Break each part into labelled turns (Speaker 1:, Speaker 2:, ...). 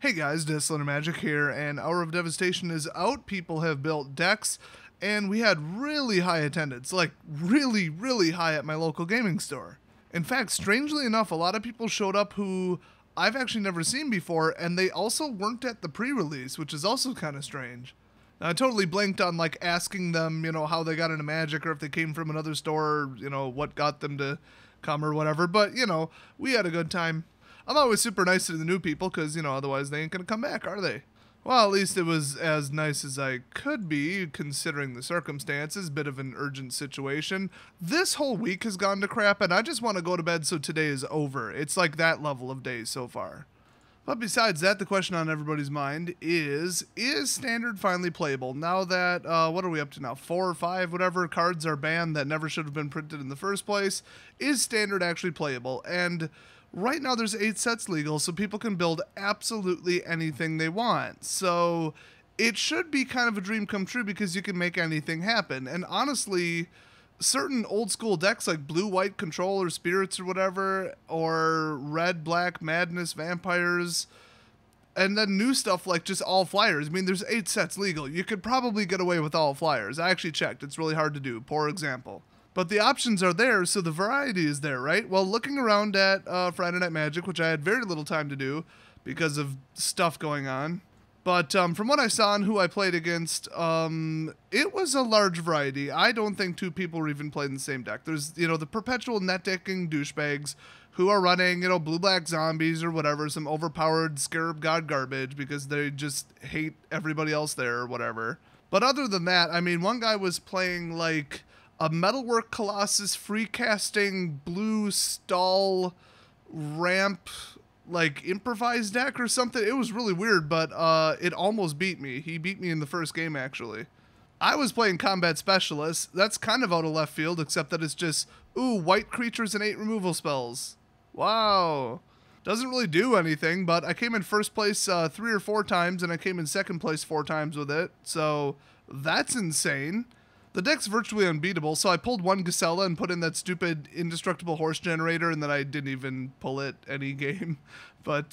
Speaker 1: Hey guys, Discipline Magic here, and Hour of Devastation is out. People have built decks, and we had really high attendance, like really high at my local gaming store. In fact, strangely enough, a lot of people showed up who I've actually never seen before, and they also weren't at the pre-release, which is also kind of strange. Now, I totally blanked on like asking them, how they got into Magic, or if they came from another store, what got them to come or whatever, but we had a good time. I'm always super nice to the new people because, otherwise they ain't going to come back, are they? Well, at least it was as nice as I could be, considering the circumstances. Bit of an urgent situation. This whole week has gone to crap, and I just want to go to bed so today is over. It's like that level of days so far. But besides that, the question on everybody's mind is Standard finally playable? Now that, what are we up to now? 4 or 5, whatever cards are banned that never should have been printed in the first place. Is Standard actually playable? And right now there's 8 sets legal, so people can build absolutely anything they want. So it should be kind of a dream come true because you can make anything happen. And honestly, certain old school decks like blue-white control or spirits or whatever, or red-black madness vampires, and then new stuff like just all flyers. I mean, there's 8 sets legal. You could probably get away with all flyers. I actually checked. It's really hard to do. Poor example. But the options are there, so the variety is there, right? Well, looking around at Friday Night Magic, which I had very little time to do because of stuff going on, but from what I saw and who I played against, it was a large variety. I don't think 2 people were even playing the same deck. There's, the perpetual net decking douchebags who are running, blue-black zombies or whatever, some overpowered scarab god garbage because they just hate everybody else there or whatever. But other than that, I mean, one guy was playing like a Metalwork Colossus free casting blue stall ramp like improvised deck or something. It was really weird, but it almost beat me. He beat me in the first game actually. I was playing Combat Specialist. That's kind of out of left field, except that it's just, white creatures and 8 removal spells. Wow. Doesn't really do anything, but I came in first place 3 or 4 times, and I came in second place 4 times with it, so that's insane. The deck's virtually unbeatable, so I pulled 1 Gisela and put in that stupid indestructible horse generator, and then I didn't even pull it any game. But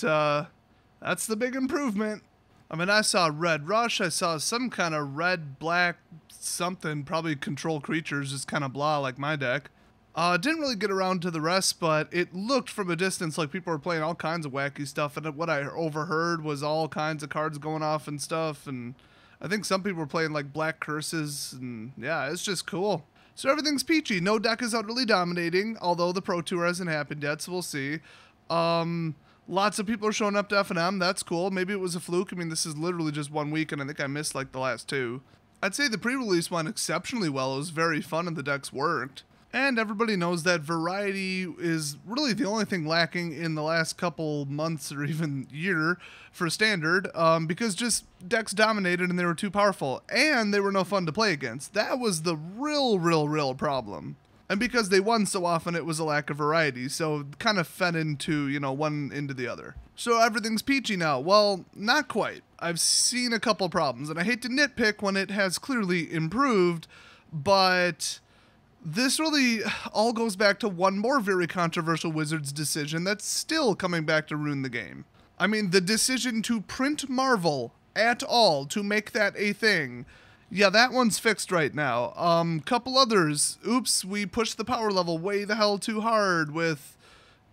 Speaker 1: that's the big improvement. I mean, I saw Red Rush, I saw some kind of red, black, something, probably control creatures, just kind of blah like my deck. Didn't really get around to the rest, but it looked from a distance like people were playing all kinds of wacky stuff, and what I overheard was all kinds of cards going off and stuff, and I think some people were playing like black curses, and yeah, it's just cool. So everything's peachy. No deck is utterly dominating, although the Pro Tour hasn't happened yet, so we'll see. Lots of people are showing up to F&M. That's cool. Maybe it was a fluke. I mean, this is literally just 1 week, and I think I missed like the last 2. I'd say the pre-release went exceptionally well. It was very fun, and the decks worked. And everybody knows that variety is really the only thing lacking in the last couple months or even year for Standard, because just decks dominated and they were too powerful, and they were no fun to play against. That was the real problem. And because they won so often, it was a lack of variety, so it kind of fed into, one into the other. So everything's peachy now. Well, not quite. I've seen a couple problems, and I hate to nitpick when it has clearly improved, but this really all goes back to one more very controversial Wizards decision that's still coming back to ruin the game. I mean, the decision to print Marvel at all, to make that a thing. Yeah, that one's fixed right now. Couple others. Oops, we pushed the power level way the hell too hard with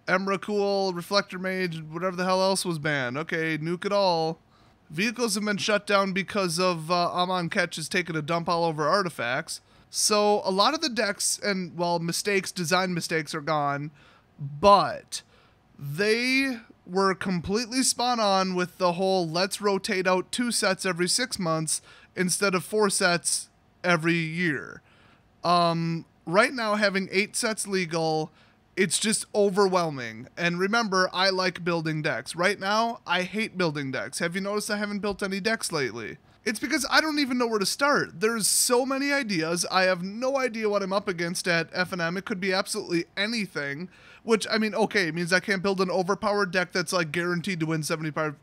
Speaker 1: Emrakul, Reflector Mage, whatever the hell else was banned. Okay, nuke it all. Vehicles have been shut down because of Amon Ketch has taken a dump all over artifacts. So a lot of the decks and, well, design mistakes are gone, but they were completely spot on with the whole let's rotate out 2 sets every 6 months instead of 4 sets every year. Right now, having 8 sets legal, it's just overwhelming. And remember, I like building decks. Right now, I hate building decks. Have you noticed I haven't built any decks lately? It's because I don't even know where to start. There's so many ideas. I have no idea what I'm up against at F&M. It could be absolutely anything, which, I mean, okay, it means I can't build an overpowered deck that's like guaranteed to win 75%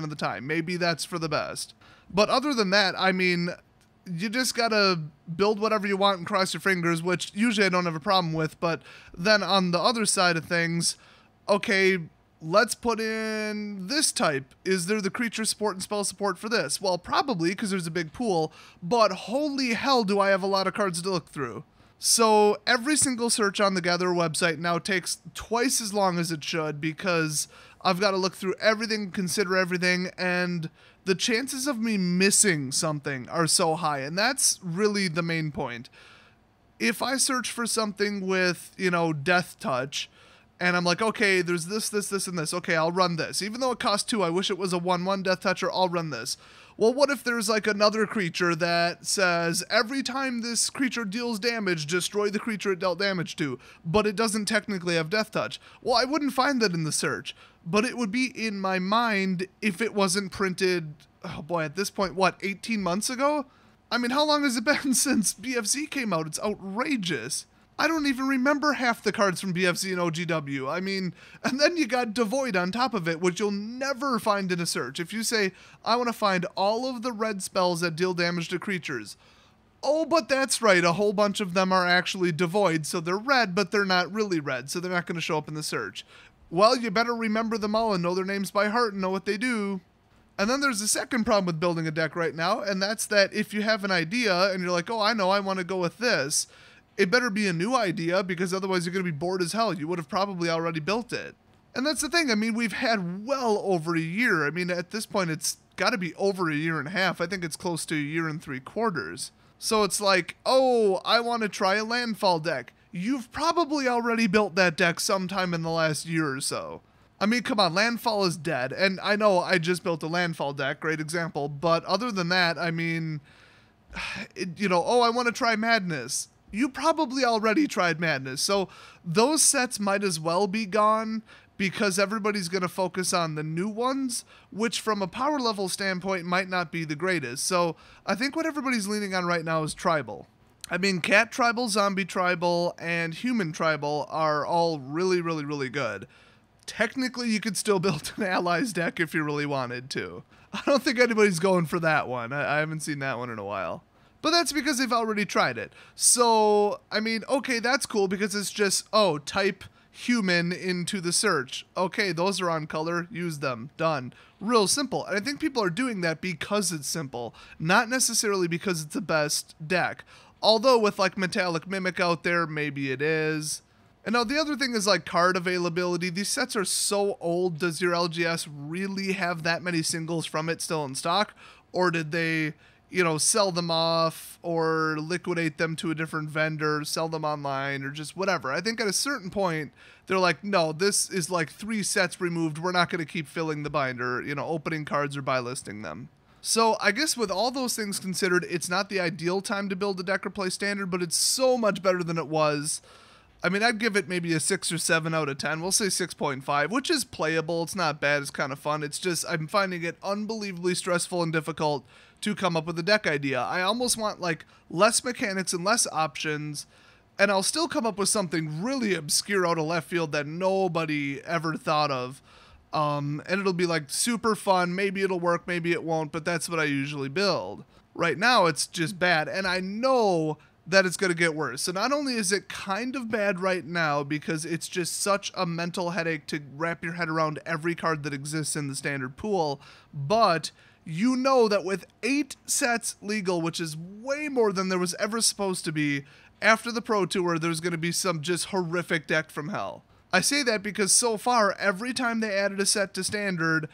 Speaker 1: of the time. Maybe that's for the best. But other than that, I mean, you just gotta build whatever you want and cross your fingers, which usually I don't have a problem with. But then on the other side of things, okay, let's put in this type. Is there the creature support and spell support for this? Well, probably, because there's a big pool, but holy hell do I have a lot of cards to look through. So every single search on the Gatherer website now takes twice as long as it should, because I've got to look through everything, consider everything, and the chances of me missing something are so high, and that's really the main point. If I search for something with, Death Touch, and I'm like, okay, there's this, and this. Okay, I'll run this. Even though it costs 2, I wish it was a 1/1 Death Toucher, I'll run this. Well, what if there's like another creature that says, every time this creature deals damage, destroy the creature it dealt damage to, but it doesn't technically have Death Touch? Well, I wouldn't find that in the search, but it would be in my mind if it wasn't printed, oh boy, at this point, what, 18 months ago? I mean, how long has it been since BFZ came out? It's outrageous. I don't even remember half the cards from BFZ and OGW. I mean, and then you got Devoid on top of it, which you'll never find in a search. If you say, I want to find all of the red spells that deal damage to creatures. Oh, but that's right, a whole bunch of them are actually Devoid, so they're red, but they're not really red, so they're not going to show up in the search. Well, you better remember them all and know their names by heart and know what they do. And then there's a second problem with building a deck right now, and that's that if you have an idea and you're like, oh, I know, I want to go with this, it better be a new idea, because otherwise you're going to be bored as hell. You would have probably already built it. And that's the thing. I mean, we've had well over a year. I mean, at this point, it's got to be over a year and a half. I think it's close to a year and 3/4. So it's like, oh, I want to try a landfall deck. You've probably already built that deck sometime in the last year or so. I mean, come on, landfall is dead. And I know I just built a landfall deck, great example. But other than that, I mean, oh, I want to try madness. You probably already tried madness. So those sets might as well be gone, because everybody's going to focus on the new ones, which from a power level standpoint might not be the greatest. So I think what everybody's leaning on right now is tribal. I mean, cat tribal, zombie tribal, and human tribal are all really, really, really good. Technically, you could still build an allies deck if you really wanted to. I don't think anybody's going for that one. I haven't seen that one in a while. But that's because they've already tried it. So, I mean, okay, that's cool, because it's just, oh, type human into the search. Okay, those are on color, use them, done. Real simple. And I think people are doing that because it's simple, not necessarily because it's the best deck. Although with like Metallic Mimic out there, maybe it is. And now the other thing is like card availability. These sets are so old, does your LGS really have that many singles from it still in stock? Or did they, sell them off or liquidate them to a different vendor, sell them online, or just whatever? I think at a certain point, they're like, no, this is like 3 sets removed. We're not going to keep filling the binder, opening cards or buy listing them. So I guess with all those things considered, it's not the ideal time to build a deck or play standard, but it's so much better than it was. I mean, I'd give it maybe a 6 or 7 out of 10. We'll say 6.5, which is playable. It's not bad. It's kind of fun. It's just I'm finding it unbelievably stressful and difficult to come up with a deck idea. I almost want like less mechanics and less options, and I'll still come up with something really obscure out of left field that nobody ever thought of. And it'll be like super fun. Maybe it'll work, maybe it won't, but that's what I usually build. Right now, it's just bad, and I know that it's going to get worse. So not only is it kind of bad right now because it's just such a mental headache to wrap your head around every card that exists in the standard pool, but you know that with 8 sets legal, which is way more than there was ever supposed to be, after the Pro Tour, there's going to be some just horrific deck from hell. I say that because so far, every time they added a set to standard,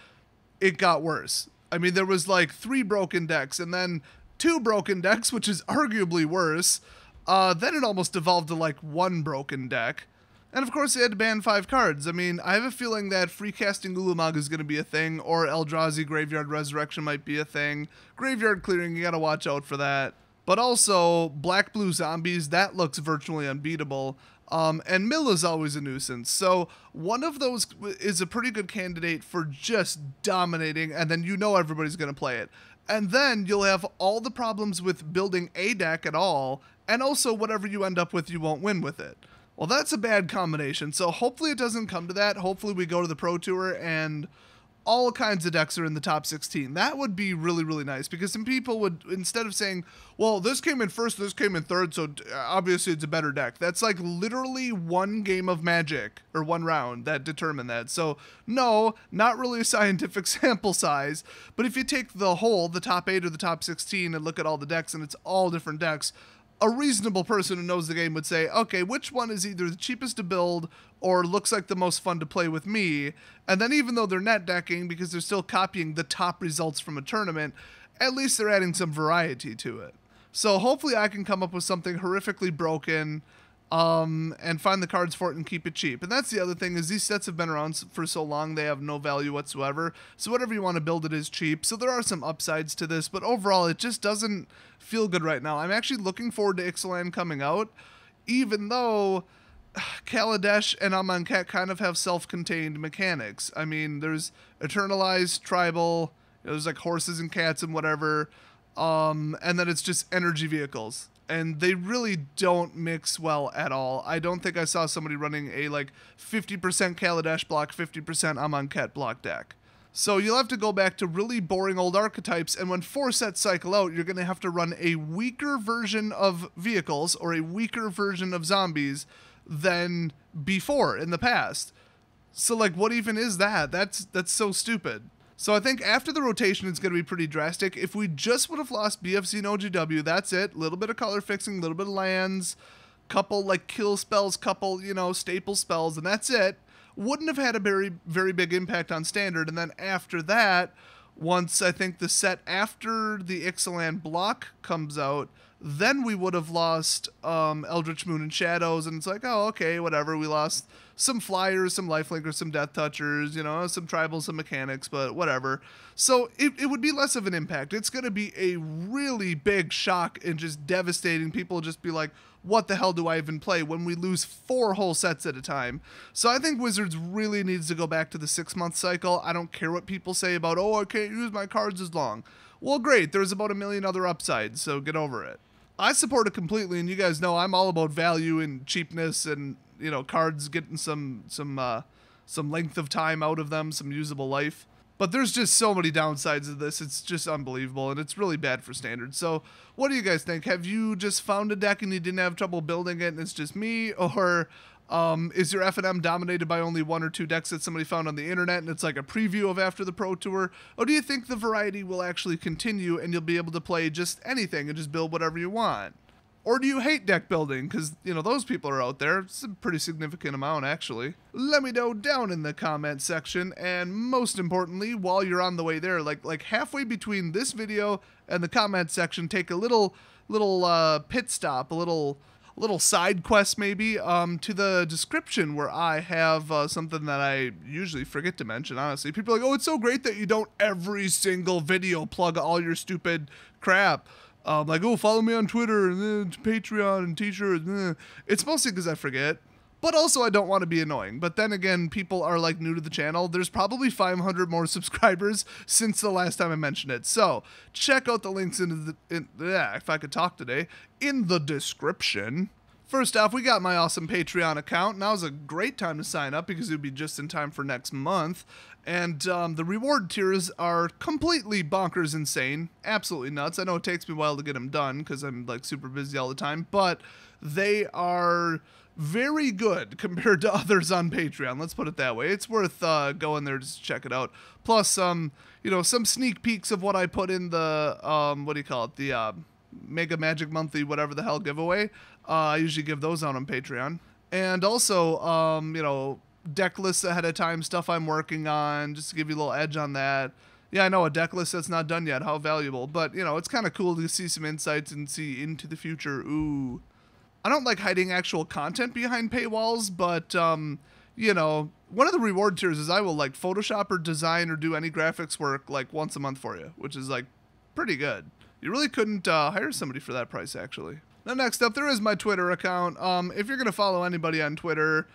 Speaker 1: it got worse. I mean, there was like 3 broken decks, and then 2 broken decks, which is arguably worse. Then it almost devolved to like 1 broken deck. And of course they had to ban 5 cards. I mean, I have a feeling that free casting Ulamog is going to be a thing, or Eldrazi Graveyard Resurrection might be a thing. Graveyard clearing, you gotta watch out for that. But also, black-blue zombies, that looks virtually unbeatable. And mill is always a nuisance. So one of those is a pretty good candidate for just dominating, and then everybody's going to play it. And then you'll have all the problems with building a deck at all, and also whatever you end up with, you won't win with it. Well, that's a bad combination, so hopefully it doesn't come to that. Hopefully we go to the Pro Tour and all kinds of decks are in the top 16. That would be really, really nice, because some people would, instead of saying, well, this came in first, this came in third, so obviously it's a better deck. That's like literally one game of Magic, or one round, that determined that. So no, not really a scientific sample size, but if you take the whole, the top 8 or the top 16, and look at all the decks, and it's all different decks, a reasonable person who knows the game would say, okay, which one is either the cheapest to build or looks like the most fun to play with me? And then even though they're net decking, because they're still copying the top results from a tournament, at least they're adding some variety to it. So hopefully I can come up with something horrifically broken, and find the cards for it and keep it cheap. And that's the other thing, is these sets have been around for so long, they have no value whatsoever. So whatever you want to build, it is cheap. So there are some upsides to this, but overall it just doesn't feel good right now. I'm actually looking forward to Ixalan coming out, even though Kaladesh and Amonkhet kind of have self-contained mechanics. I mean, there's Eternalized, Tribal, there's like horses and cats and whatever, and then it's just energy vehicles. And they really don't mix well at all. I don't think I saw somebody running a like 50% Kaladesh block, 50% Amonkhet block deck. So you'll have to go back to really boring old archetypes, and when 4 sets cycle out, you're going to have to run a weaker version of vehicles or a weaker version of zombies than before in the past. So like, what even is that? That's so stupid. So I think after the rotation, it's going to be pretty drastic. If we just would have lost BFZ and OGW, that's it. A little bit of color fixing, a little bit of lands, couple like kill spells, couple, you know, staple spells, and that's it. Wouldn't have had a very, very big impact on standard. And then after that, once I think the set after the Ixalan block comes out, then we would have lost Eldritch Moon and Shadows, and it's like, oh, okay, whatever. We lost some flyers, some lifelinkers, some death touchers, you know, some tribals, some mechanics, but whatever. So it would be less of an impact. It's going to be a really big shock and just devastating. People just be like, what the hell do I even play when we lose 4 whole sets at a time? So I think Wizards really needs to go back to the 6-month cycle. I don't care what people say about, oh, I can't use my cards as long. Well, great. There's about a million other upsides, so get over it. I support it completely, and you guys know I'm all about value and cheapness, and you know, cards getting some length of time out of them, some usable life. But there's just so many downsides of this. It's just unbelievable, and it's really bad for standard. So what do you guys think? Have you just found a deck and you didn't have trouble building it and it's just me? Or is your F&M dominated by only 1 or 2 decks that somebody found on the internet and it's like a preview of after the Pro Tour? Or do you think the variety will actually continue and you'll be able to play just anything and just build whatever you want? Or do you hate deck building? Because, you know, those people are out there. It's a pretty significant amount, actually. Let me know down in the comment section. And most importantly, while you're on the way there, like halfway between this video and the comment section, take a little pit stop, a little side quest maybe, to the description, where I have something that I usually forget to mention, honestly. People are like, oh, it's so great that you don't every single video plug all your stupid crap. Like, oh, follow me on Twitter, and then Patreon, and t-shirts. It's mostly because I forget. But also, I don't want to be annoying. But then again, people are, like, new to the channel. There's probably 500 more subscribers since the last time I mentioned it. So, check out the links if I could talk today, in the description. First off, we got my awesome Patreon account. Now's a great time to sign up because it would be just in time for next month. And the reward tiers are completely bonkers insane. Absolutely nuts. I know it takes me a while to get them done because I'm like super busy all the time, but they are very good compared to others on Patreon. Let's put it that way. It's worth going there just to check it out. Plus, you know, some sneak peeks of what I put in the, what do you call it? The Mega Magic Monthly, whatever the hell giveaway. I usually give those out on Patreon. And also, you know, deck lists ahead of time, stuff I'm working on, just to give you a little edge on that. Yeah, I know, a deck list that's not done yet, how valuable. But, you know, it's kind of cool to see some insights and see into the future. Ooh. I don't like hiding actual content behind paywalls, but, you know, one of the reward tiers is I will, like, Photoshop or design or do any graphics work, like, once a month for you, which is, like, pretty good. You really couldn't hire somebody for that price, actually. Now, next up, there is my Twitter account. If you're going to follow anybody on Twitter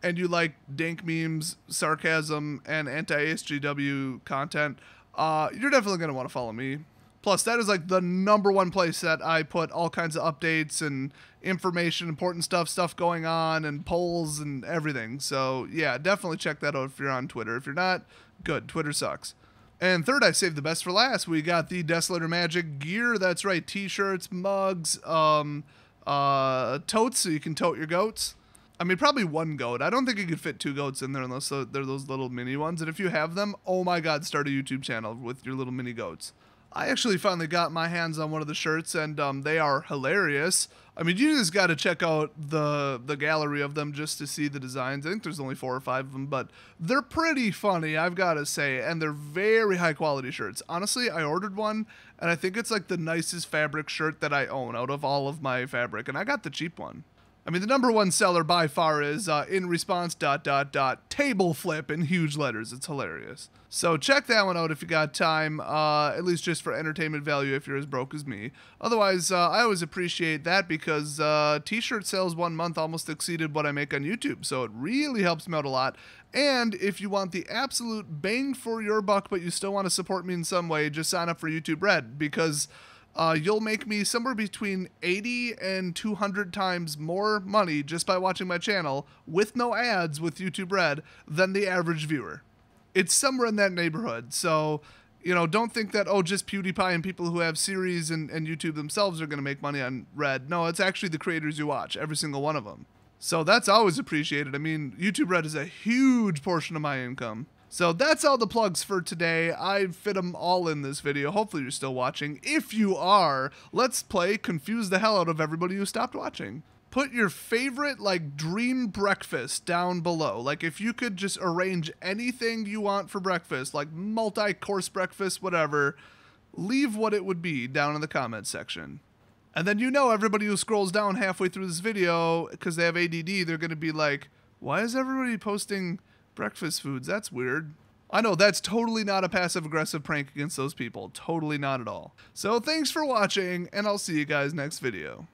Speaker 1: and you like dank memes, sarcasm, and anti-ASGW content, you're definitely going to want to follow me. Plus, that is like the #1 place that I put all kinds of updates and information, important stuff going on, and polls and everything. So yeah, definitely check that out if you're on Twitter. If you're not, good. Twitter sucks. And third, I saved the best for last. We got the Desolator Magic gear. That's right, t-shirts, mugs, totes so you can tote your goats. I mean, probably one goat. I don't think you could fit 2 goats in there unless they're those little mini ones. And if you have them, oh my god, start a YouTube channel with your little mini goats. I actually finally got my hands on one of the shirts, and they are hilarious. I mean, you just got to check out the gallery of them just to see the designs. I think there's only 4 or 5 of them, but they're pretty funny, I've got to say, and they're very high quality shirts. Honestly, I ordered one, and I think it's like the nicest fabric shirt that I own out of all of my fabric, and I got the cheap one. I mean, the #1 seller by far is in response ... table flip in huge letters. It's hilarious. So check that one out if you got time, at least just for entertainment value if you're as broke as me. Otherwise, I always appreciate that because t-shirt sales 1 month almost exceeded what I make on YouTube, so it really helps me out a lot. And if you want the absolute bang for your buck, but you still want to support me in some way, just sign up for YouTube Red because you'll make me somewhere between 80 and 200 times more money just by watching my channel with no ads with YouTube Red than the average viewer. It's somewhere in that neighborhood. So, you know, don't think that, oh, just PewDiePie and people who have series and YouTube themselves are going to make money on Red. No, it's actually the creators you watch, every single one of them. So that's always appreciated. I mean, YouTube Red is a huge portion of my income. So that's all the plugs for today. I fit them all in this video. Hopefully you're still watching. If you are, let's play Confuse the Hell Out of Everybody Who Stopped Watching. Put your favorite, like, dream breakfast down below. Like, if you could just arrange anything you want for breakfast, like multi-course breakfast, whatever, leave what it would be down in the comments section. And then you know everybody who scrolls down halfway through this video, because they have ADD, they're going to be like, why is everybody posting breakfast foods? That's weird. I know, that's totally not a passive-aggressive prank against those people. Totally not at all. So thanks for watching, and I'll see you guys next video.